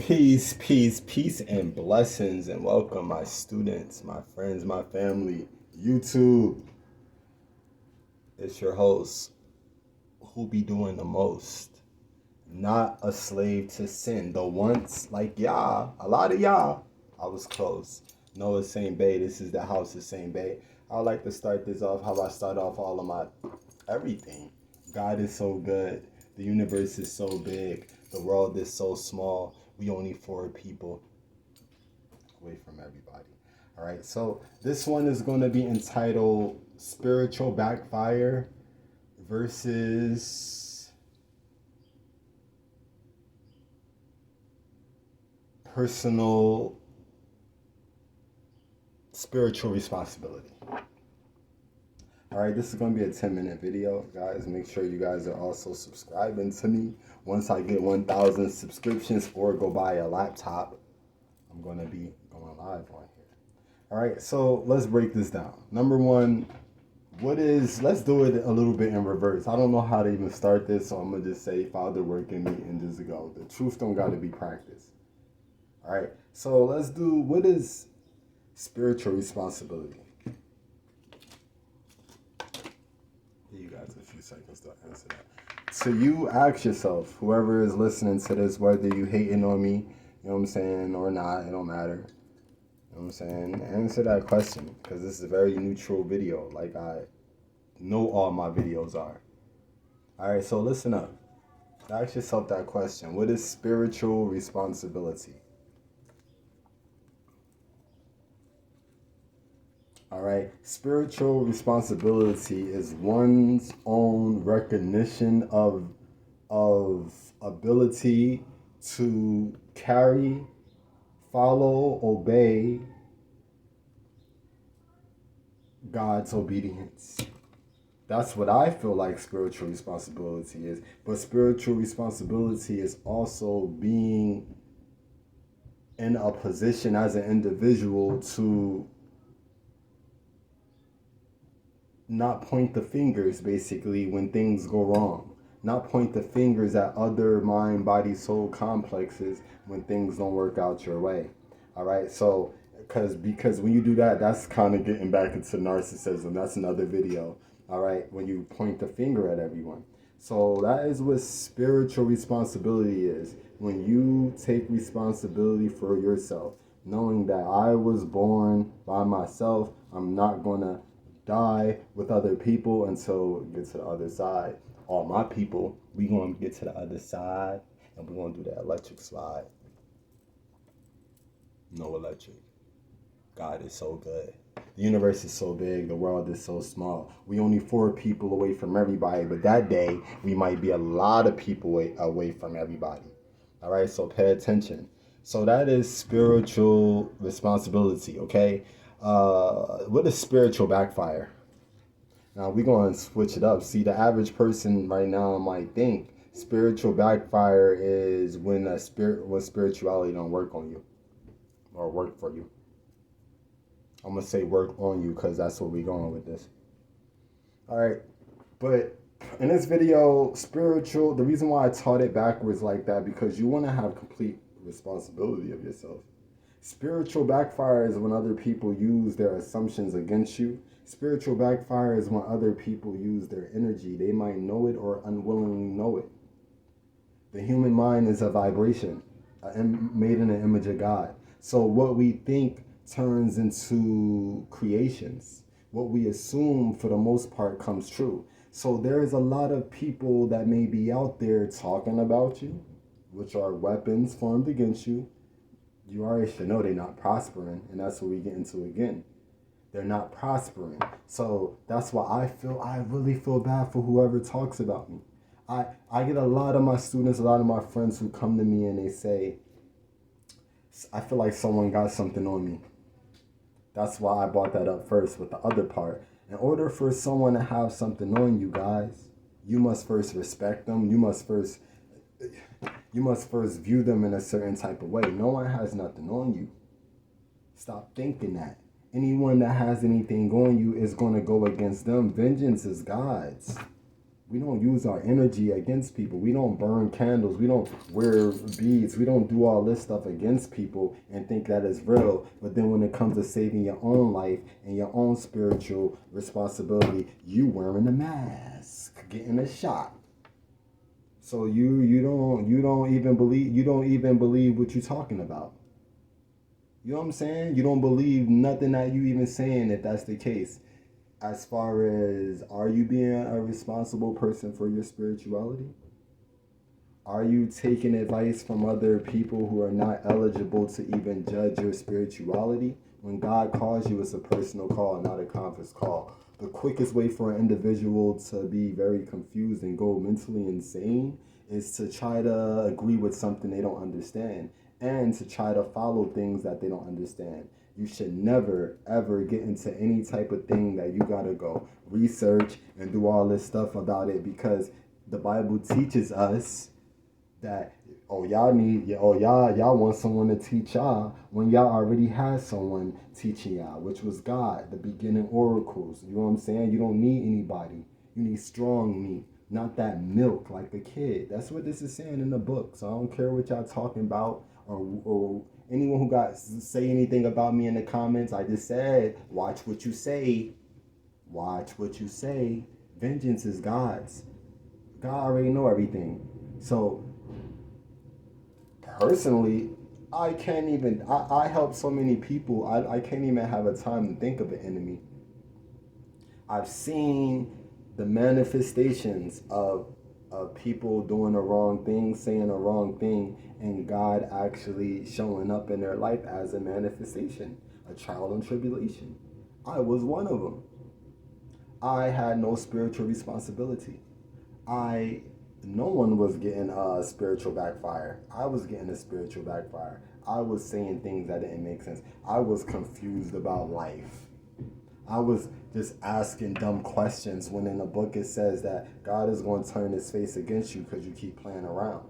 Peace, and blessings, and welcome, my students, my friends, my family, YouTube. It's your host, who be doing the most. Not a slave to sin. The once, like y'all, a lot of y'all, I was close. Noah St. Bay, this is the house of St. Bay. I would like to start this off how I start off all of my everything. God is so good. The universe is so big. The world is so small. We only four people away from everybody. All right, so this one is going to be entitled Spiritual Backfire versus personal spiritual responsibility. All right, this is going to be a 10-minute video, guys. Make sure you guys are also subscribing to me. Once I get 1,000 subscriptions or go buy a laptop, I'm going to be going live on here. All right, so let's break this down. Number one, let's do it a little bit in reverse. I don't know how to even start this, so I'm going to just say, Father, work in me and just go. The truth don't got to be practiced. All right, so let's do, what is spiritual responsibility? Give you guys a few seconds to answer that. So you ask yourself, whoever is listening to this, whether you hating on me, you know what I'm saying, or not, it don't matter. You know what I'm saying? Answer that question, because this is a very neutral video, like I know all my videos are. All right, so listen up. Ask yourself that question. What is spiritual responsibility? All right, spiritual responsibility is one's own recognition of ability to carry, follow, obey God's obedience. That's what I feel like spiritual responsibility is. But spiritual responsibility is also being in a position as an individual to not point the fingers, basically, when things go wrong. Not point the fingers at other mind, body, soul complexes when things don't work out your way. All right, so because when you do that, that's kind of getting back into narcissism. That's another video. All right, when you point the finger at everyone. So that is what spiritual responsibility is. When you take responsibility for yourself, knowing that I was born by myself, I'm not gonna die with other people until we get to the other side. All my people, we gonna get to the other side and we gonna do that electric slide. No electric. God is so good. The universe is so big. The world is so small. We only four people away from everybody, but that day we might be a lot of people away from everybody. All right, so pay attention. So that is spiritual responsibility, okay? What is spiritual backfire? Now we're going to switch it up. See, the average person right now might think spiritual backfire is when spirituality don't work on you or work for you. I'm going to say work on you because that's where we're going with this. All right, but in this video, the reason why I taught it backwards like that, because you want to have complete responsibility of yourself. Spiritual backfire is when other people use their assumptions against you. Spiritual backfire is when other people use their energy. They might know it or unwillingly know it. The human mind is a vibration, made in the image of God. So what we think turns into creations. What we assume, for the most part, comes true. So there's a lot of people that may be out there talking about you, which are weapons formed against you. You already should know they're not prospering, and that's what we get into again. They're not prospering. So that's why I really feel bad for whoever talks about me. I get a lot of my students, a lot of my friends who come to me and they say, I feel like someone got something on me. That's why I brought that up first with the other part. In order for someone to have something on you guys, you must first respect them. You must first view them in a certain type of way. No one has nothing on you. Stop thinking that. Anyone that has anything on you is going to go against them. Vengeance is God's. We don't use our energy against people. We don't burn candles. We don't wear beads. We don't do all this stuff against people and think that is real. But then when it comes to saving your own life and your own spiritual responsibility, you wearing a mask, getting a shot. So you don't even believe what you're talking about. You know what I'm saying? You don't believe nothing that you even saying if that's the case. As far as, are you being a responsible person for your spirituality? Are you taking advice from other people who are not eligible to even judge your spirituality? When God calls you, it's a personal call, not a conference call. The quickest way for an individual to be very confused and go mentally insane is to try to agree with something they don't understand and to try to follow things that they don't understand. You should never, ever get into any type of thing that you gotta go research and do all this stuff about it, because the Bible teaches us that, y'all want someone to teach y'all when y'all already had someone teaching y'all, which was God, the beginning oracles. You know what I'm saying? You don't need anybody. You need strong meat, not that milk like a kid. That's what this is saying in the book. So I don't care what y'all talking about, or anyone who got say anything about me in the comments. I just said, watch what you say. Watch what you say. Vengeance is God's. God already know everything. So personally, I can't even, I help so many people, I can't even have a time to think of an enemy. I've seen the manifestations of people doing the wrong thing, saying the wrong thing, and God actually showing up in their life as a manifestation, a trial and tribulation. I was one of them. I had no spiritual responsibility. No one was getting a spiritual backfire. I was getting a spiritual backfire. I was saying things that didn't make sense. I was confused about life. I was just asking dumb questions when in the book it says that God is going to turn his face against you because you keep playing around.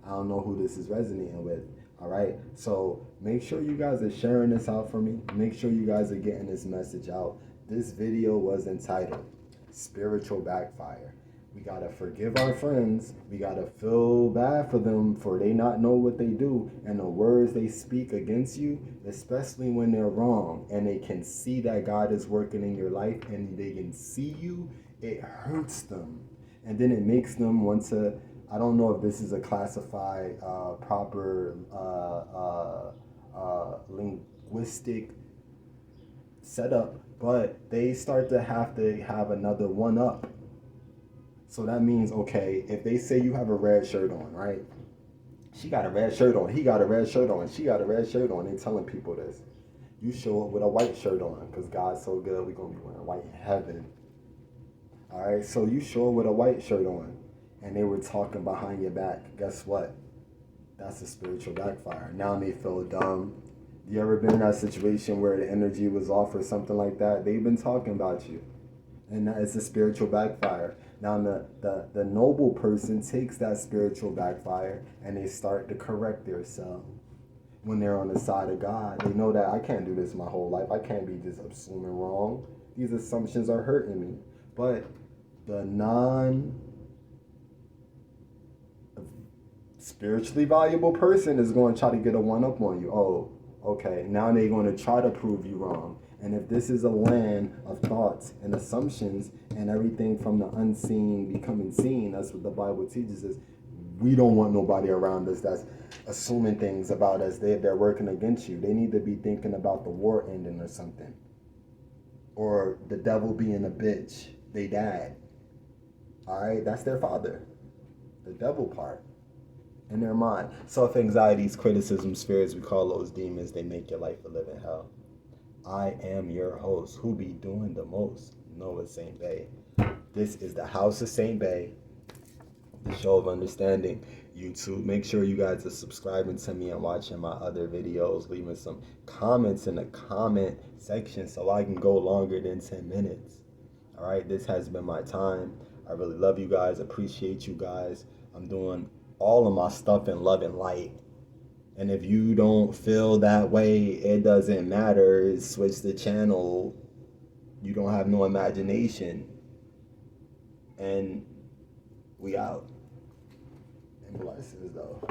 I don't know who this is resonating with. All right. So make sure you guys are sharing this out for me. Make sure you guys are getting this message out. This video was entitled Spiritual Backfire. We got to forgive our friends. We got to feel bad for them for they not know what they do and the words they speak against you, especially when they're wrong and they can see that God is working in your life and they can see you. It hurts them. And then it makes them want to, I don't know if this is a classified proper linguistic setup, but they start to have another one up. So that means, okay, if they say you have a red shirt on, right? She got a red shirt on, he got a red shirt on, she got a red shirt on. They're telling people this. You show up with a white shirt on, because God's so good, we're going to be wearing white in heaven. All right, so you show up with a white shirt on, and they were talking behind your back. Guess what? That's a spiritual backfire. Now they feel dumb. You ever been in that situation where the energy was off or something like that? They've been talking about you. And that is a spiritual backfire. Now the noble person takes that spiritual backfire and they start to correct themselves. When they're on the side of God, they know that I can't do this my whole life. I can't be just assuming wrong. These assumptions are hurting me. But the spiritually valuable person is going to try to get a one-up on you. Oh, okay, now they're going to try to prove you wrong. And if this is a land of thoughts and assumptions and everything from the unseen becoming seen, that's what the Bible teaches us. We don't want nobody around us that's assuming things about us. They're working against you. They need to be thinking about the war ending or something. Or the devil being a bitch. They dad. All right, that's their father. The devil part. In their mind. Self-anxieties, criticisms, fears, we call those demons. They make your life a living hell. I am your host. Who be doing the most? Noah St. Bay. This is the House of St. Bay, the show of understanding. YouTube, make sure you guys are subscribing to me and watching my other videos, leaving some comments in the comment section so I can go longer than 10 minutes. All right, this has been my time. I really love you guys, appreciate you guys. I'm doing all of my stuff in love and light. And if you don't feel that way, it doesn't matter. Switch the channel. You don't have no imagination. And We out. And blessings though.